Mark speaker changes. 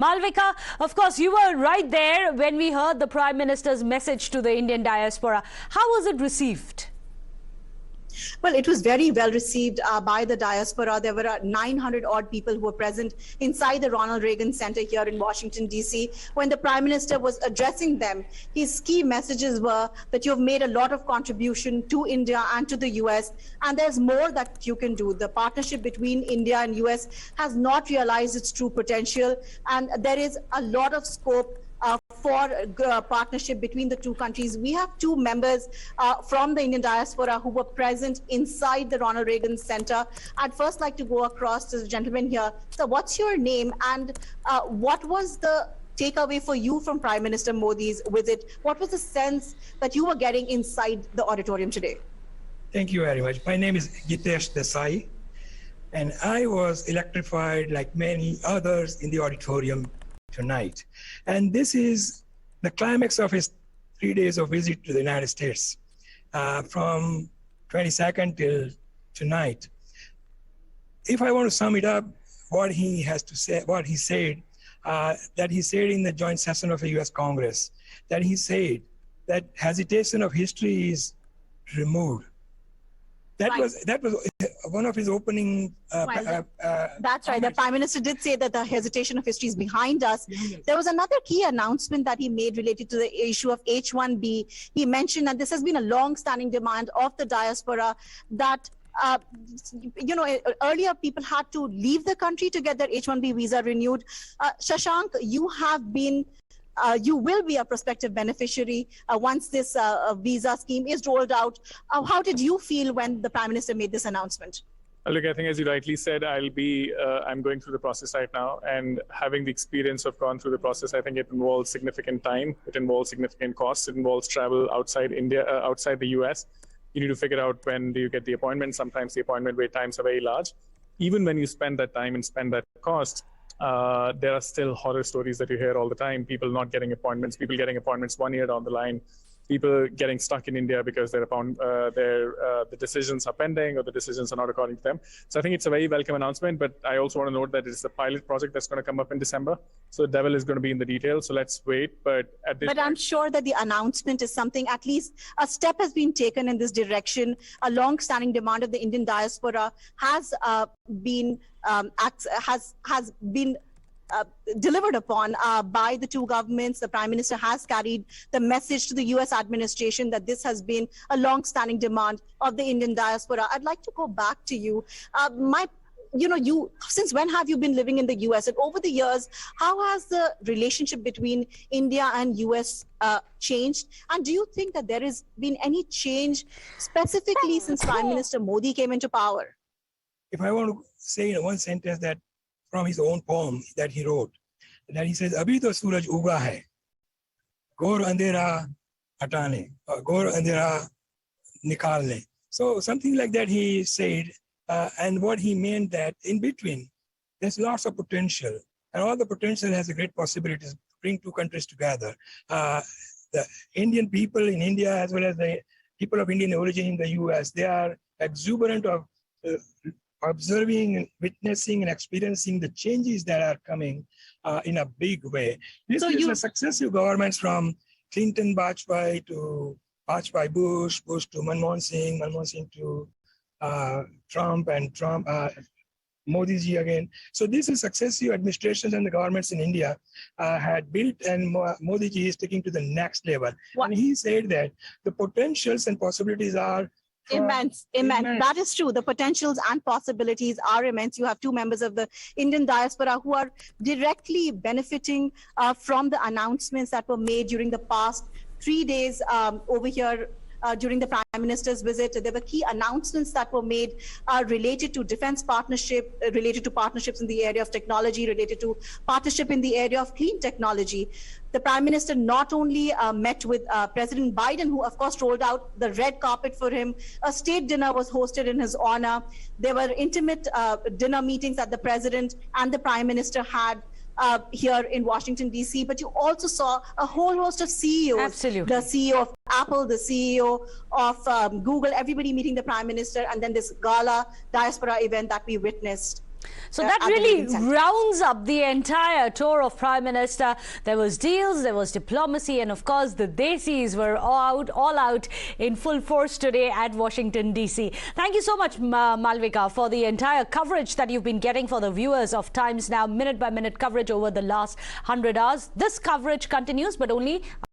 Speaker 1: Malvika, of course, you were right there when we heard the Prime Minister's message to the Indian diaspora. How was it received?
Speaker 2: Well, it was very well received by the diaspora. There were 900 odd people who were present inside the Ronald Reagan Center here in Washington, D.C. When the Prime Minister was addressing them, his key messages were that you have made a lot of contribution to India and to the U.S., and there's more that you can do. The partnership between India and U.S. has not realized its true potential, and there is a lot of scope for partnership between the two countries. We have two members from the Indian diaspora who were present inside the Ronald Reagan Center. I'd first like to go across to the gentleman here. So what's your name, and what was the takeaway for you from Prime Minister Modi's visit? What was the sense that you were getting inside the auditorium today?
Speaker 3: Thank you very much. My name is Geetesh Desai, and I was electrified like many others in the auditorium tonight. And this is the climax of his 3 days of visit to the United States, from 22nd till tonight. If I want to sum it up, what he has to say, what he said, that he said in the joint session of the US Congress, that he said that hesitation of history is removed. That was one of his opening.
Speaker 2: That's right. The Prime Minister did say that the hesitation of history is behind us. There was another key announcement that he made related to the issue of H1B. He mentioned that this has been a long-standing demand of the diaspora that earlier people had to leave the country to get their H1B visa renewed. Shashank, you will be a prospective beneficiary once this visa scheme is rolled out. How did you feel when the Prime Minister made this announcement?
Speaker 4: Look, I think as you rightly said, I'm going through the process right now, and having the experience of gone through the process, I think it involves significant time, it involves significant costs, it involves travel outside India, outside the US. You need to figure out when do you get the appointment. Sometimes the appointment wait times are very large. Even when you spend that time and spend that cost, there are still horror stories that you hear all the time. People not getting appointments, people getting appointments 1 year down the line, people getting stuck in India because the decisions are pending or the decisions are not according to them. So I think it's a very welcome announcement, but I also want to note that it's a pilot project that's going to come up in December. So the devil is going to be in the details. So let's wait. But
Speaker 2: I'm sure that the announcement is something, at least a step has been taken in this direction. A long-standing demand of the Indian diaspora has been delivered upon by the two governments. The Prime Minister has carried the message to the US administration that this has been a long-standing demand of the Indian diaspora. I'd like to go back to you. Since when have you been living in the US? And over the years, how has the relationship between India and US changed? And do you think that there has been any change specifically since Prime Minister Modi came into power?
Speaker 3: If I want to say in one sentence that from his own poem that he wrote, that he says, "Abhi to suraj uga hai, gaur andhera hatane, gaur andhera nikalne." So something like that he said, and what he meant that in between, there's lots of potential, and all the potential has a great possibility to bring two countries together. The Indian people in India, as well as the people of Indian origin in the US, they are exuberant of observing and witnessing and experiencing the changes that are coming in a big way. This is a successive governments from Clinton, Bajpayee to Bajpayee, Bush to Manmohan Singh to Trump, and Modi ji again. So this is successive administrations and the governments in India had built, and Modi ji is taking to the next level. And he said that the potentials and possibilities are
Speaker 2: immense. That is true. The potentials and possibilities are immense. You have two members of the Indian diaspora who are directly benefiting from the announcements that were made during the past 3 days over here. During the Prime Minister's visit, there were key announcements that were made related to defense partnership, related to partnerships in the area of technology, related to partnership in the area of clean technology. The Prime Minister not only met with President Biden, who of course rolled out the red carpet for him. A state dinner was hosted in his honor. There were intimate dinner meetings that the President and the Prime Minister had here in Washington, D.C., but you also saw a whole host of CEOs.
Speaker 1: Absolutely.
Speaker 2: The CEO of Apple, the CEO of Google, everybody meeting the Prime Minister, and then this gala diaspora event that we witnessed.
Speaker 1: So that
Speaker 2: at the
Speaker 1: really
Speaker 2: Reagan Center.
Speaker 1: rounds up the entire tour of Prime Minister. There was deals, there was diplomacy, and of course the Desis were all out in full force today at Washington, D.C. Thank you so much, Malvika, for the entire coverage that you've been getting for the viewers of Times Now, minute-by-minute coverage over the last 100 hours. This coverage continues, but only